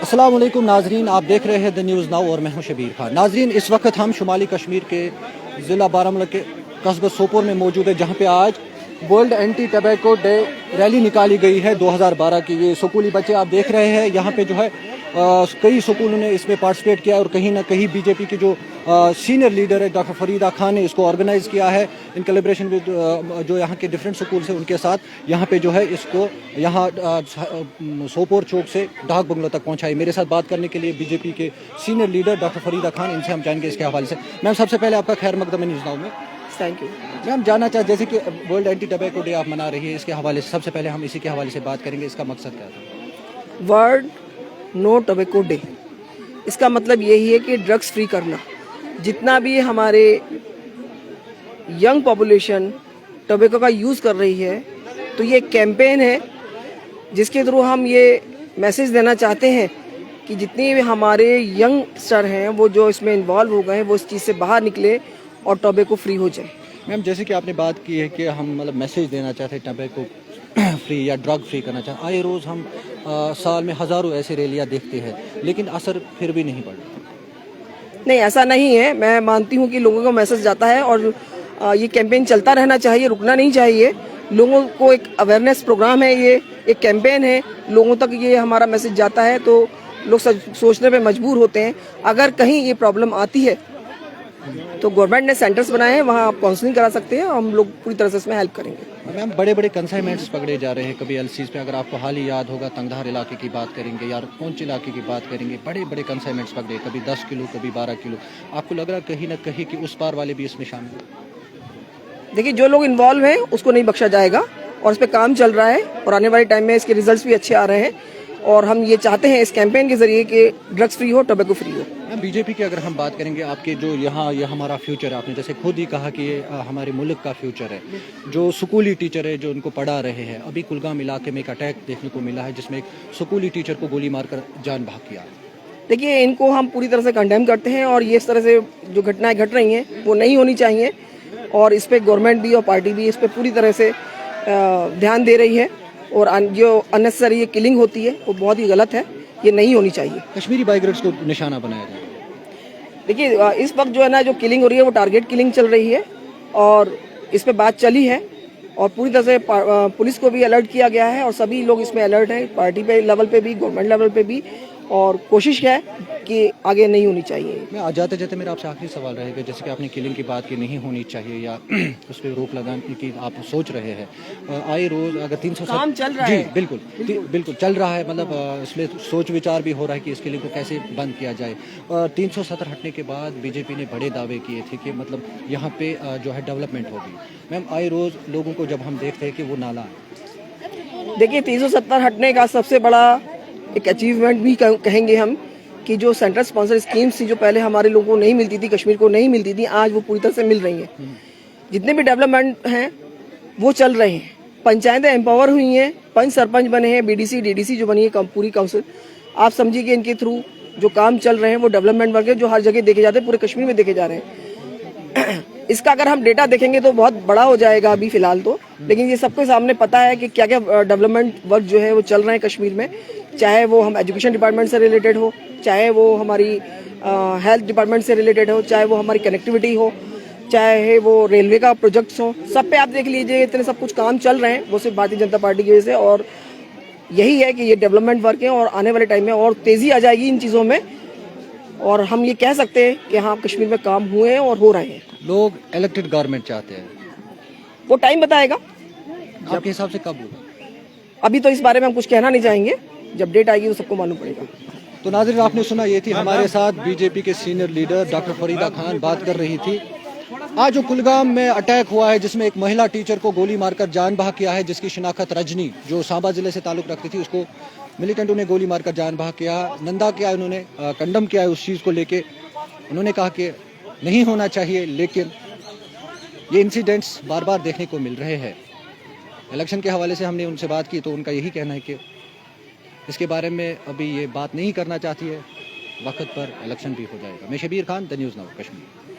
अस्सलाम वालेकुम नाजरीन, आप देख रहे हैं द न्यूज़ नाउ और मैं हूं शबीर खान। नाजरीन, इस वक्त हम शुमाली कश्मीर के ज़िला बारामूला के कस्बा सोपोर में मौजूद है, जहां पे आज world anti tobacco day rally निकाली गई है 2012 की। ये स्कूली बच्चे आप देख रहे हैं, यहाँ पे जो है कई स्कूलों ने इसमें पार्टिसिपेट किया और कहीं ना कहीं बीजेपी की जो सीनियर लीडर है डॉक्टर फरीदा खान ने इसको ऑर्गेनाइज किया है इन कोलैबोरेशन विद जो यहाँ के डिफरेंट स्कूल से उनके साथ। यहाँ पे जो है इसको यहाँ सोपोर चौक से डाक बंगलों तक पहुँचाई। मेरे साथ बात करने के लिए बीजेपी के senior leader doctor Farida Khan, इनसे हम जानेंगे इसके हवाले से। मैम, सबसे पहले आपका खैर मकदम न्यूज़ नाउ में। थैंक यू मैम, जानना चाहते जैसे कि वर्ल्ड एंटी टबैको डे आप मना रही है, इसके हवाले से सबसे पहले हम इसी के हवाले से बात करेंगे। इसका मकसद क्या था? वर्ल्ड नो टबैको डे, इसका मतलब यही है कि ड्रग्स फ्री करना। जितना भी हमारे यंग पॉपुलेशन टबैको का यूज़ कर रही है, तो ये कैंपेन है जिसके थ्रू हम ये मैसेज देना चाहते हैं कि जितने भी हमारे यंगस्टर हैं वो जो इसमें इन्वॉल्व हो गए हैं वो इस चीज़ से बाहर निकले और टबैको फ्री हो जाए। मैम, जैसे कि आपने बात की है कि हम मतलब मैसेज देना चाहते हैं टबैको फ्री या ड्रग फ्री करना चाहते, आए रोज़ हम साल में हज़ारों ऐसी रैलियाँ देखते हैं, लेकिन असर फिर भी नहीं पड़ता। नहीं, ऐसा नहीं है। मैं मानती हूँ कि लोगों को मैसेज जाता है और ये कैंपेन चलता रहना चाहिए, रुकना नहीं चाहिए। लोगों को एक अवेयरनेस प्रोग्राम है, ये एक कैंपेन है, लोगों तक ये हमारा मैसेज जाता है तो लोग सोचने पे मजबूर होते हैं। अगर कहीं ये प्रॉब्लम आती है तो गवर्नमेंट ने सेंटर्स बनाए हैं, वहाँ आप काउंसलिंग करा सकते हैं, हम लोग पूरी तरह से इसमें हेल्प करेंगे। मैम, बड़े बड़े कंसाइनमेंट्स पकड़े जा रहे हैं कभी एलसीज पे। अगर आपको हाल ही याद होगा, तंगधार इलाके की बात करेंगे या पुंछ इलाके की बात करेंगे, बड़े बड़े कंसाइनमेंट्स पकड़े, कभी 10 किलो कभी 12 किलो। आपको लग रहा कहीं ना कहीं कि उस पार वाले भी इसमें शामिल हैं? देखिए, जो लोग इन्वॉल्व हैं उसको नहीं बख्शा जाएगा और इस पर काम चल रहा है और आने वाले टाइम में इसके रिजल्ट्स भी अच्छे आ रहे हैं और हम ये चाहते हैं इस कैंपेन के जरिए कि ड्रग्स फ्री हो, टबैको फ्री हो। मैम, बीजेपी की अगर हम बात करेंगे, आपके जो यहाँ ये हमारा फ्यूचर है, आपने जैसे खुद ही कहा कि ये हमारे मुल्क का फ्यूचर है। जो स्कूली टीचर है जो उनको पढ़ा रहे हैं, अभी कुलगाम इलाके में एक अटैक देखने को मिला है जिसमें एक स्कूली टीचर को गोली मारकर जान भाग किया। देखिए, इनको हम पूरी तरह से कंडेम करते हैं और ये इस तरह से जो घटनाएं घट रही हैं वो नहीं होनी चाहिए और इस पर गवर्नमेंट भी और पार्टी भी इस पर पूरी तरह से ध्यान दे रही है और जो अननेसेसरी ये किलिंग होती है वो बहुत ही गलत है, ये नहीं होनी चाहिए। कश्मीरी माइग्रेंट्स को निशाना बनाया जाए। देखिए, इस वक्त जो है ना, जो किलिंग हो रही है वो टारगेट किलिंग चल रही है और इस पे बात चली है और पूरी तरह से पुलिस को भी अलर्ट किया गया है और सभी लोग इसमें अलर्ट हैं, पार्टी पे लेवल पे भी, गवर्नमेंट लेवल पे भी, और कोशिश है कि आगे नहीं होनी चाहिए। मैं जाते जाते मेरा आपसे आखिरी सवाल रहेगा, जैसे कि आपने किलिंग की बात की नहीं होनी चाहिए या उस पर रोक लगाने की आप सोच रहे हैं, आए रोज अगर 370 काम चल रहा है। बिल्कुल बिल्कुल चल रहा है, मतलब इसमें सोच विचार भी हो रहा है कि इसके लिए को कैसे बंद किया जाए। 370 हटने के बाद बीजेपी ने बड़े दावे किए थे कि मतलब यहाँ पे जो है डेवलपमेंट होगी। मैम, आए रोज लोगों को जब हम देखते हैं कि वो नाला, देखिए, 370 हटने का सबसे बड़ा एक अचीवमेंट भी कहेंगे हम कि जो सेंट्रल स्पॉन्सर स्कीम्स थी जो पहले हमारे लोगों को नहीं मिलती थी, कश्मीर को नहीं मिलती थी, आज वो पूरी तरह से मिल रही हैं। जितने भी डेवलपमेंट हैं वो चल रहे हैं, पंचायतें एम्पावर हुई हैं, पंच सरपंच बने हैं, बीडीसी डीडीसी जो बनी है पूरी काउंसिल, आप समझिए कि इनके थ्रू जो काम चल रहे हैं वो डेवलपमेंट वर्क है जो हर जगह देखे जाते हैं, पूरे कश्मीर में देखे जा रहे हैं। इसका अगर हम डेटा देखेंगे तो बहुत बड़ा हो जाएगा अभी फिलहाल तो, लेकिन ये सबके सामने पता है कि क्या क्या डेवलपमेंट वर्क जो है वो चल रहे हैं कश्मीर में, चाहे वो हम एजुकेशन डिपार्टमेंट से रिलेटेड हो, चाहे वो हमारी हेल्थ डिपार्टमेंट से रिलेटेड हो, चाहे वो हमारी कनेक्टिविटी हो, चाहे वो रेलवे का प्रोजेक्ट्स हो, सब पे आप देख लीजिए इतने सब कुछ काम चल रहे हैं, वो सिर्फ भारतीय जनता पार्टी की वजह से। और यही है कि ये डेवलपमेंट वर्क है और आने वाले टाइम में और तेजी आ जाएगी इन चीज़ों में और हम ये कह सकते हैं कि हाँ, कश्मीर में काम हुए हैं और हो रहे हैं। लोग इलेक्टेड गवर्नमेंट चाहते हैं, वो टाइम बताएगा आपके हिसाब से कब होगा? अभी तो इस बारे में हम कुछ कहना नहीं चाहेंगे, जब डेट आएगी तो सबको मालूम पड़ेगा। तो नाज़रीन, आपने सुना, ये थी हमारे साथ बीजेपी के senior leader doctor Farida Khan बात कर रही थी। आज जो कुलगाम में अटैक हुआ है जिसमें एक महिला टीचर को गोली मारकर जान बहा किया है, जिसकी शिनाख्त रजनी जो सांबा जिले से ताल्लुक रखती थी, उसको मिलिटेंटों ने गोली मारकर जान बहा किया, नंदा किया, उन्होंने कंडम किया है उस चीज़ को लेके। उन्होंने कहा कि नहीं होना चाहिए, लेकिन ये इंसिडेंट्स बार बार देखने को मिल रहे हैं। इलेक्शन के हवाले से हमने उनसे बात की तो उनका यही कहना है कि इसके बारे में अभी ये बात नहीं करना चाहती है, वक्त पर इलेक्शन भी हो जाएगा। मैं Shabir Khan, the news now Kashmir.